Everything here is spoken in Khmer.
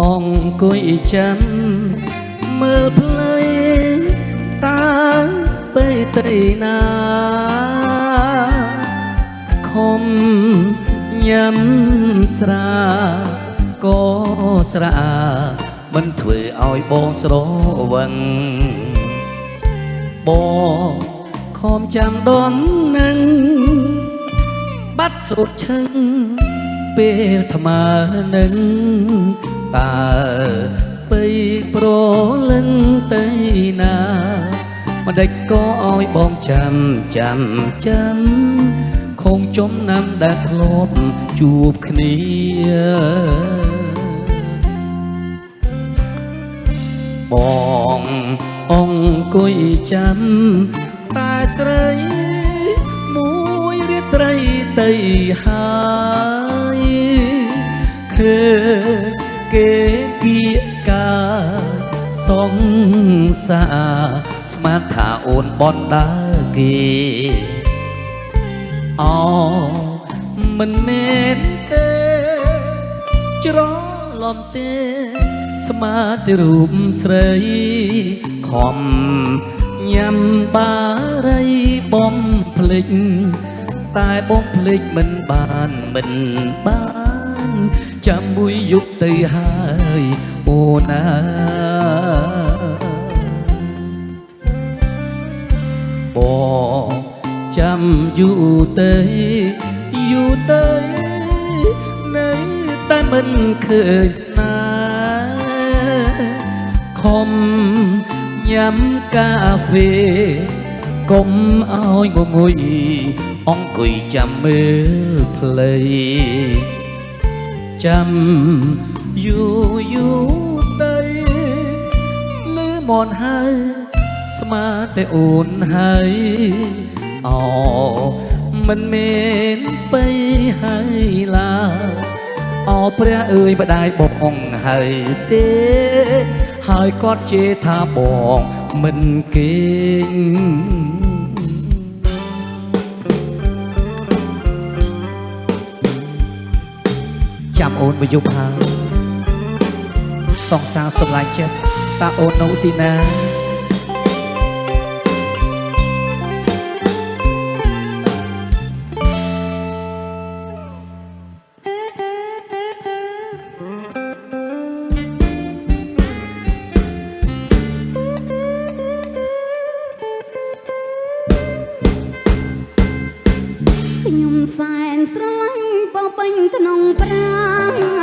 អង្គុយចាំមើលផ្លូវតើទៅទីណាខំញ៉ាំស្រាក៏ស្រាមិនធ្វើឲ្យបងស្រវឹងបងខំចាំដននឹងបាត់សូត្រឈឹងពេលថ្មើនឹងតើបីប្រលឹងទៅណាមិនដេចក៏ឲ្យបងចាំคงจมน้ำដែលធ្លាប់ជួបគ្នាបងអង្គុយចាំតែស្រីមួយរាត្រីទៅហើយឃើញគេគៀកកាសងសាស្មានថាអូនបនដើគេមិនមែនទេច្រឡំទេស្មាទៅរូបស្រីខំញ៉ាំបារីបំភ្លេចតែបំភ្លេចមិនបានចាំមួយយប់ទៅហើយអូនណាបងចាំយូរទៅនៅតែមិនឃើញស្នេហ៍ខំញ៉ាំកាហ្វេកុំឲ្យងងុយអង្គុយចាំមើលផ្លូវចាំយូរទៅលឺមនហើយស្មាតែអូនហើយមិនមែនបីហើយឡាព្រះអើយម្ដាយបងហើយទេហើយគាត់ជេរថាបងមិនគេងចាំអូនមកយប់ហើយសង្សារសម្លាញ់ចិត្តតើអូននៅទីណាខ្ញុំសែនស្រឡាញ់បបិញក្នុងប្រាំង